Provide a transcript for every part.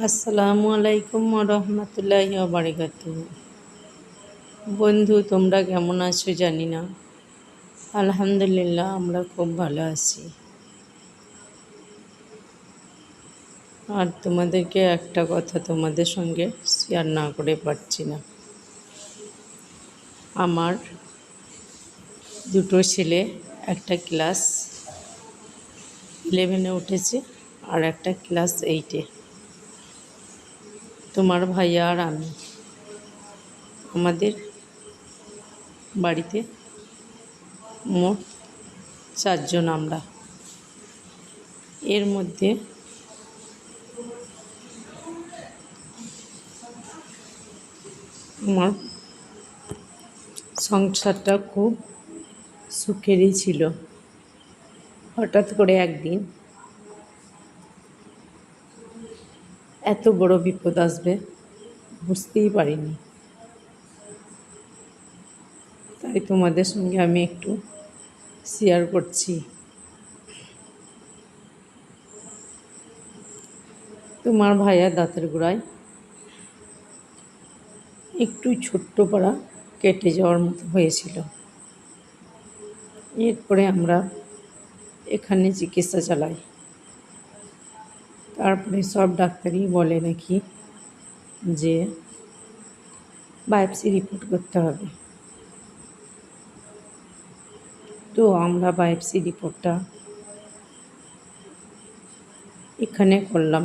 আসসালামু আলাইকুম রহমতুল্লাহি বারাকাতুহু। বন্ধু, তোমরা কেমন আছো জানি না। আলহামদুলিল্লাহ, আমরা খুব ভালো আছি। আর তোমাদেরকে একটা কথা তোমাদের সঙ্গে শেয়ার না করে পারছি না। আমার দুটো ছেলে, একটা ক্লাস 11-এ উঠেছে আর একটা ক্লাস 8-এ। তোমার ভাইয়া আর আমি, আমাদের বাড়িতে মোট 4 জন আমরা। এর মধ্যে আমার সংসারটা খুব সুখেরই ছিল। হঠাৎ করে একদিন এত বড় বিপদ আসবে বুঝতেই পারিনি। তাই তোমাদের সঙ্গে আমি একটু শেয়ার করছি। তোমার ভাইয়া দাঁতের গোড়ায় একটু ছোট্ট পাড়া কেটে যাওয়ার মতো হয়েছিল। এরপরে আমরা এখানে চিকিৎসা চালাই। তারপরে সব ডাক্তারই বলে নাকি যে বায়োপসি রিপোর্ট করতে হবে। তো আমরা বায়োপসি রিপোর্টটা এখানে করলাম,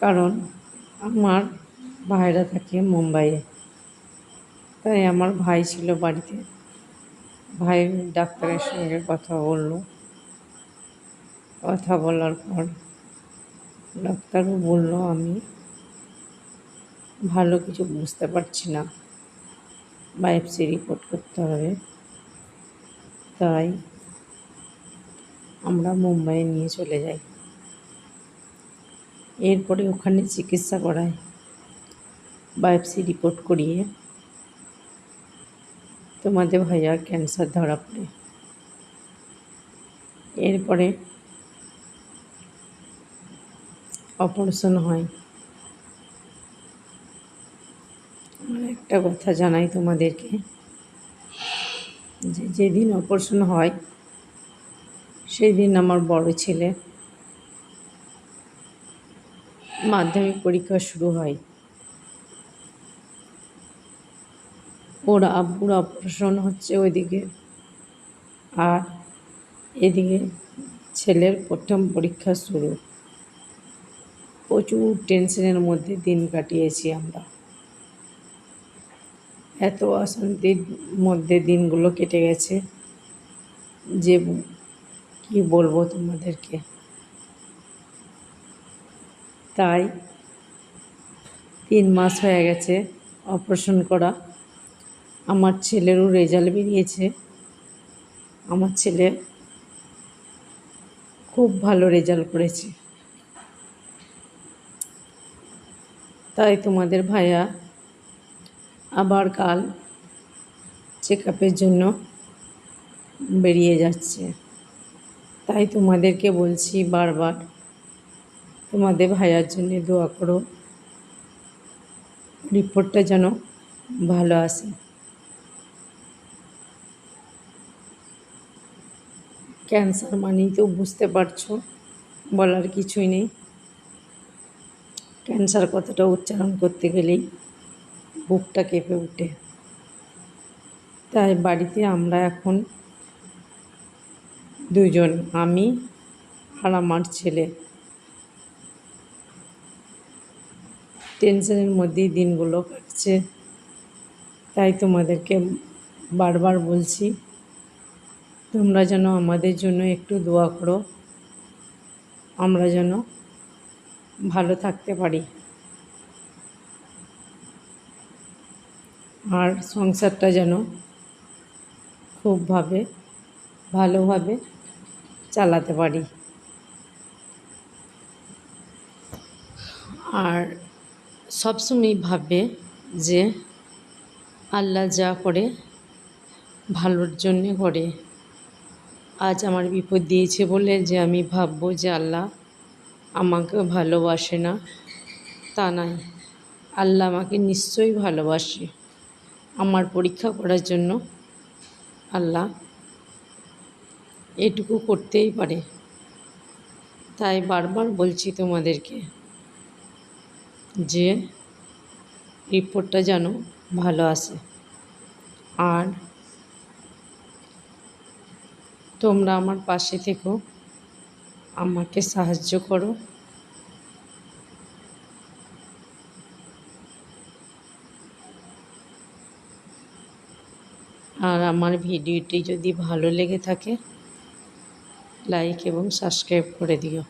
কারণ আমার ভাইরা থাকে মুম্বাইয়ে। তাই আমার ভাই ছিল বাড়িতে। ভাই ডাক্তারের সঙ্গে কথা বলল। কথা বলার পর ডাক্তারও বলল আমি ভালো কিছু বুঝতে পারছি না, বায়োপসি রিপোর্ট করতে হবে। তাই আমরা মুম্বাইয়ে নিয়ে চলে যাই। এরপরে ওখানে চিকিৎসা করায়, বায়োপসি রিপোর্ট করিয়ে তোমাদের ভাইয়ার ক্যান্সার ধরা পড়ে। এরপরে অপারেশন হয়। আমার একটা কথা জানাই তোমাদেরকে, যে যেদিন অপারেশন হয় সেই দিন আমার বড় ছেলে মাধ্যমিক পরীক্ষা শুরু হয়। ওর আব্বুর অপারেশন হচ্ছে ওইদিকে, আর এদিকে ছেলের প্রথম পরীক্ষা শুরু। প্রচুর টেনশনের মধ্যে দিন কাটিয়েছি আমরা। এত অশান্তির মধ্যে দিনগুলো কেটে গেছে যে কি বলবো তোমাদেরকে। তাই 3 মাস হয়ে গেছে অপারেশন করা। আমার ছেলেরও রেজাল্ট বেরিয়েছে। আমার ছেলে খুব ভালো রেজাল্ট করেছে। তাই তোমাদের ভাইয়া আবার কাল চেক আপের জন্য বেরিয়ে যাচ্ছে। তাই তোমাদেরকে বলছি বারবার, তোমাদের ভাইয়ার জন্য দোয়া করো, রিপোর্টটা যেন ভালো আসে। ক্যান্সার মানেই তো বুঝতে পারছো, বলার কিছুই নেই। ক্যান্সার কথাটা উচ্চারণ করতে গেলেই বুকটা কেঁপে ওঠে। তাই বাড়িতে আমরা এখন 2জন, আমি আর আমার ছেলে। টেনশনের মধ্যেই দিনগুলো কাটছে। তাই তোমাদেরকে বারবার বলছি, তোমরা যেন আমাদের জন্য একটু দোয়া করো, আমরা যেন ভালো থাকতে পারি আর সংসারটা যেন ভালোভাবে চালাতে পারি। আর সবসময় ভাববে যে আল্লাহ যা করে ভালোর জন্যে করে। আজ আমার বিপদ দিয়েছে বলে যে আমি ভাববো যে আল্লাহ আমাকে ভালোবাসে না তা নয়, আল্লাহ আমাকে নিশ্চয়ই ভালোবাসে। আমার পরীক্ষা করার জন্য আল্লাহ এটুকু করতেই পারে। তাই বারবার বলছি তোমাদেরকে যে রিপোর্টটা যেন ভালো আসে। আর তোমরা আমার পাশে থেকো, আমাকে সাহায্য করো। আর আমার ভিডিওটি যদি ভালো লেগে থাকে লাইক এবং সাবস্ক্রাইব করে দিও।